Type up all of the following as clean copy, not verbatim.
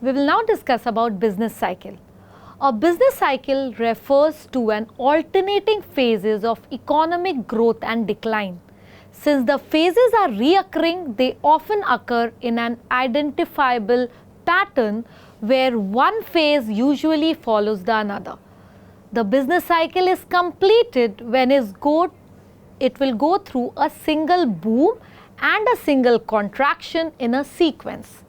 We will now discuss about business cycle. A business cycle refers to an alternating phases of economic growth and decline. Since the phases are reoccurring, they often occur in an identifiable pattern where one phase usually follows the another. The business cycle is completed when it will go through a single boom and a single contraction in a sequence.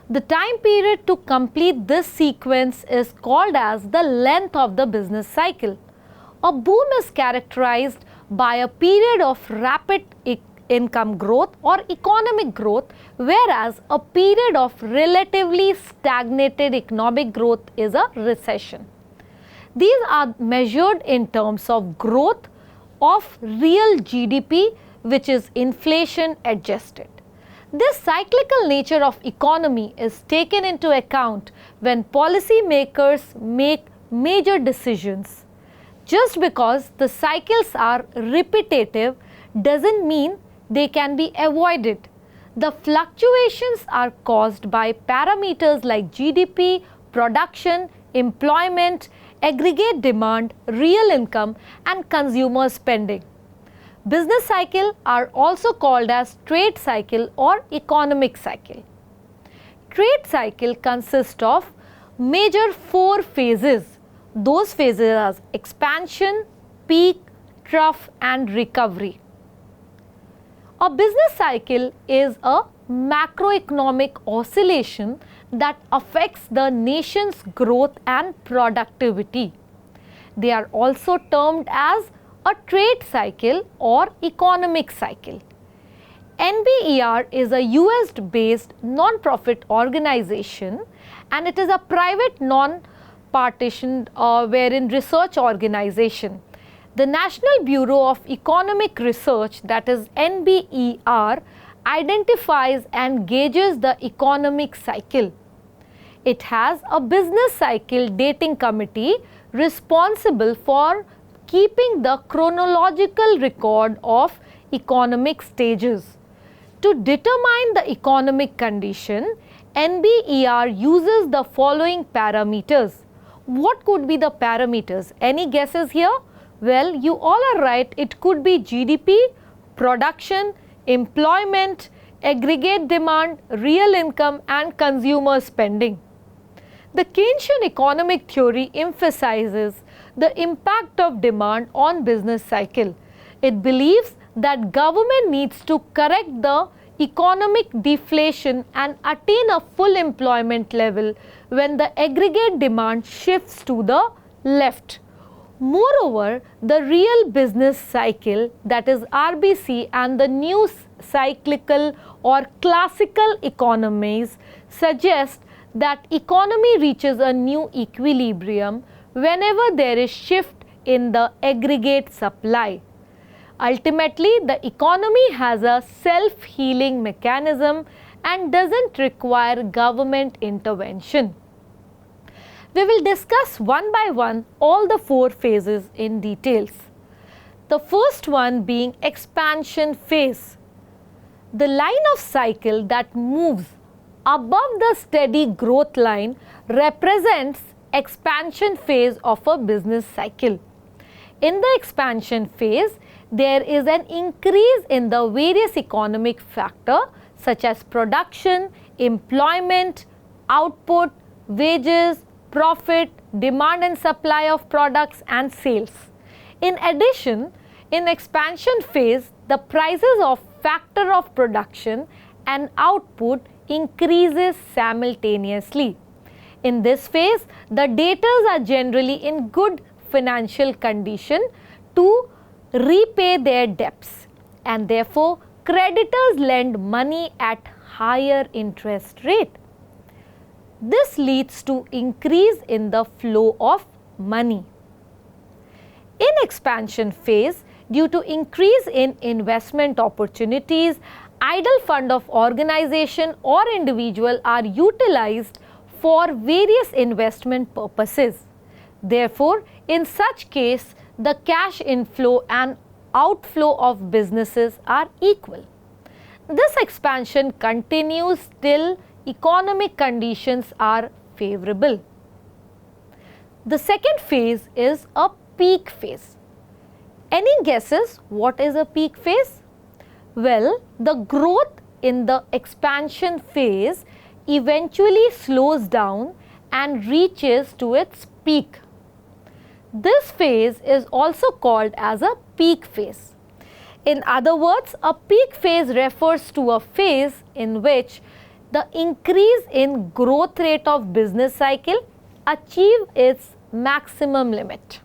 The time period to complete this sequence is called as the length of the business cycle. A boom is characterized by a period of rapid income growth or economic growth, whereas a period of relatively stagnated economic growth is a recession. These are measured in terms of growth of real GDP, which is inflation adjusted. This cyclical nature of economy is taken into account when policy makers make major decisions. Just because the cycles are repetitive doesn't mean they can be avoided. The fluctuations are caused by parameters like GDP, production, employment, aggregate demand, real income, and consumer spending. Business cycle are also called as trade cycle or economic cycle. Trade cycle consists of major 4 phases. Those phases are expansion, peak, trough, and recovery. A business cycle is a macroeconomic oscillation that affects the nation's growth and productivity. They are also termed as a trade cycle or economic cycle. NBER is a US based non-profit organization, and it is a private non-partisan wherein research organization. The National Bureau of Economic Research, that is NBER, identifies and gauges the economic cycle. It has a business cycle dating committee responsible for keeping the chronological record of economic stages. To determine the economic condition, NBER uses the following parameters. What could be the parameters? Any guesses here? Well, you all are right. It could be GDP, production, employment, aggregate demand, real income, and consumer spending. The Keynesian economic theory emphasizes the impact of demand on business cycle. It believes that government needs to correct the economic deflation and attain a full employment level when the aggregate demand shifts to the left. Moreover, the real business cycle, that is RBC, and the new cyclical or classical economies suggest that economy reaches a new equilibrium whenever there is shift in the aggregate supply. Ultimately, the economy has a self-healing mechanism and doesn't require government intervention. We will discuss one by one all the 4 phases in details. The first one being expansion phase. The line of cycle that moves above the steady growth line represents expansion phase of a business cycle. In the expansion phase, there is an increase in the various economic factors such as production, employment, output, wages, profit, demand and supply of products, and sales. In addition, in expansion phase, the prices of factor of production and output increases simultaneously. In this phase, the debtors are generally in good financial condition to repay their debts, and therefore creditors lend money at higher interest rate. This leads to increase in the flow of money. In expansion phase, due to increase in investment opportunities, idle fund of organization or individual are utilized for various investment purposes. Therefore, in such case, the cash inflow and outflow of businesses are equal. This expansion continues till economic conditions are favorable. The second phase is a peak phase. Any guesses what is a peak phase? Well, the growth in the expansion phase eventually slows down and reaches to its peak. This phase is also called as a peak phase. In other words, a peak phase refers to a phase in which the increase in growth rate of business cycle achieve its maximum limit.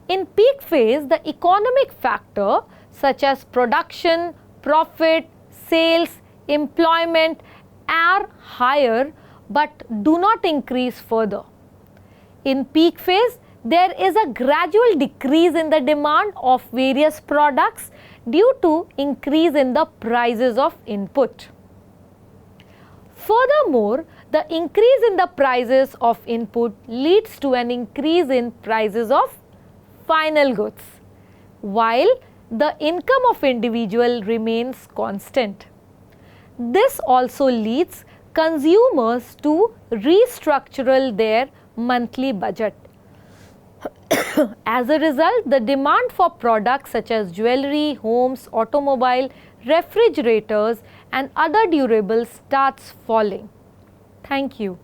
In peak phase, the economic factor such as production, profit, sales, employment are higher but do not increase further. In peak phase, there is a gradual decrease in the demand of various products due to increase in the prices of input. Furthermore, the increase in the prices of input leads to an increase in prices of final goods, while the income of individual remains constant. This also leads consumers to restructure their monthly budget. As a result, the demand for products such as jewelry, homes, automobile, refrigerators and other durables starts falling. Thank you.